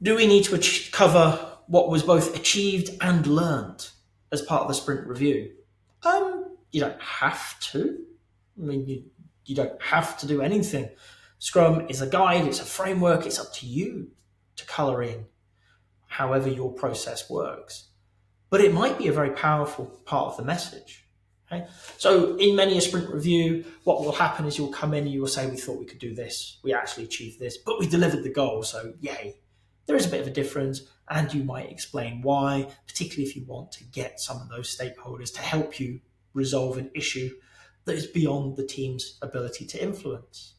Do we need to cover what was both achieved and learned as part of the sprint review? You don't have to. I mean, you don't have to do anything. Scrum is a guide, it's a framework, it's up to you to colour in however your process works. But it might be a very powerful part of the message. Okay? So in many a sprint review, what will happen is you'll come in and you will say, we thought we could do this, we actually achieved this, but we delivered the goal, so yay. There is a bit of a difference, and you might explain why, particularly if you want to get some of those stakeholders to help you resolve an issue that is beyond the team's ability to influence.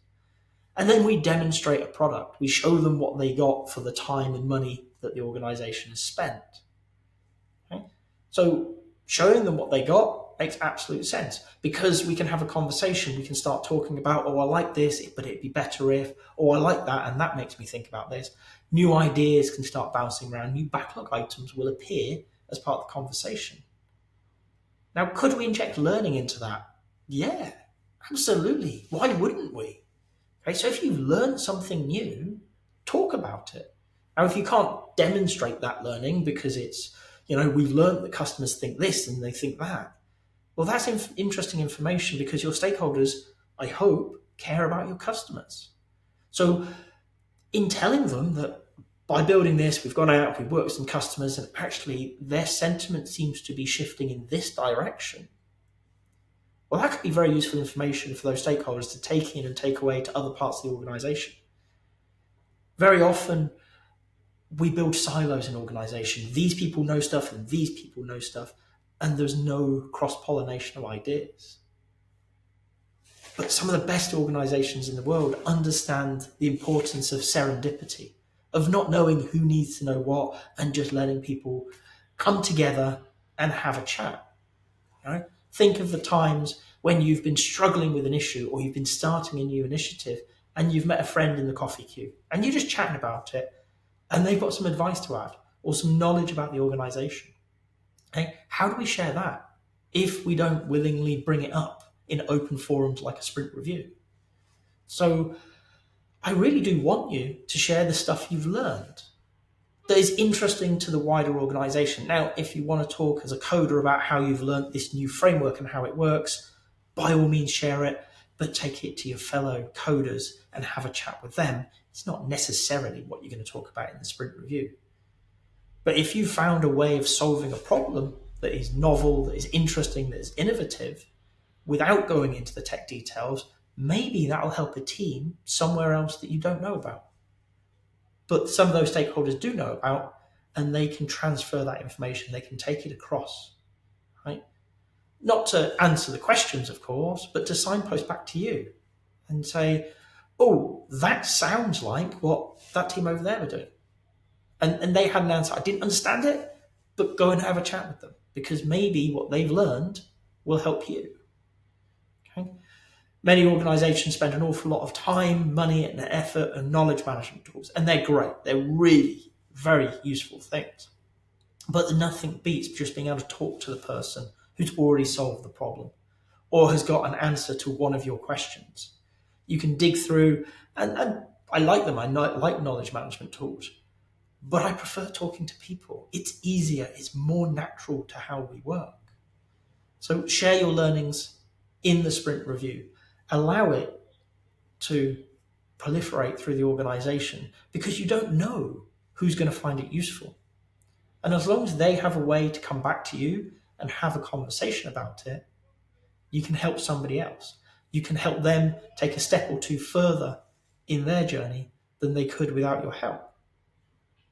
And then we demonstrate a product. We show them what they got for the time and money that the organization has spent. Okay? So showing them what they got makes absolute sense, because we can have a conversation. We can start talking about, oh, I like this, but it'd be better if, oh, I like that, and that makes me think about this. New ideas can start bouncing around. New backlog items will appear as part of the conversation. Now, could we inject learning into that? Yeah, absolutely. Why wouldn't we? Okay, so if you've learned something new, talk about it. Now, if you can't demonstrate that learning because it's, we've learned that customers think this and they think that, well, that's interesting information, because your stakeholders, I hope, care about your customers. So in telling them that by building this, we've gone out, we've worked with some customers, and actually their sentiment seems to be shifting in this direction, well, that could be very useful information for those stakeholders to take in and take away to other parts of the organization. Very often, we build silos in organization. These people know stuff and these people know stuff, and there's no cross-pollination of ideas. But some of the best organizations in the world understand the importance of serendipity, of not knowing who needs to know what, and just letting people come together and have a chat. Think of the times when you've been struggling with an issue, or you've been starting a new initiative, and you've met a friend in the coffee queue, and you're just chatting about it, and they've got some advice to add, or some knowledge about the organization. Okay? How do we share that if we don't willingly bring it up in open forums like a sprint review? So I really do want you to share the stuff you've learned that is interesting to the wider organization. Now, if you want to talk as a coder about how you've learned this new framework and how it works, by all means share it, but take it to your fellow coders and have a chat with them. It's not necessarily what you're going to talk about in the sprint review. But if you found a way of solving a problem that is novel, that is interesting, that is innovative, without going into the tech details, maybe that'll help a team somewhere else that you don't know about. But some of those stakeholders do know about, and they can transfer that information, they can take it across, right? Not to answer the questions, of course, but to signpost back to you and say, oh, that sounds like what that team over there were doing. And they had an answer. I didn't understand it, but go and have a chat with them, because maybe what they've learned will help you. Okay? Many organizations spend an awful lot of time, money, and effort and knowledge management tools, and they're great. They're really very useful things. But nothing beats just being able to talk to the person who's already solved the problem or has got an answer to one of your questions. You can dig through, and I like them. I like knowledge management tools, but I prefer talking to people. It's easier. It's more natural to how we work. So share your learnings in the sprint review. Allow it to proliferate through the organization, because you don't know who's going to find it useful. And as long as they have a way to come back to you and have a conversation about it, you can help somebody else. You can help them take a step or two further in their journey than they could without your help.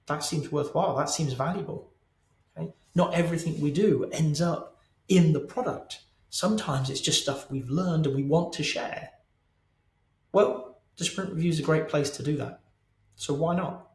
That seems worthwhile. That seems valuable. Okay? Not everything we do ends up in the product. Sometimes it's just stuff we've learned and we want to share. Well, the sprint review is a great place to do that. So why not?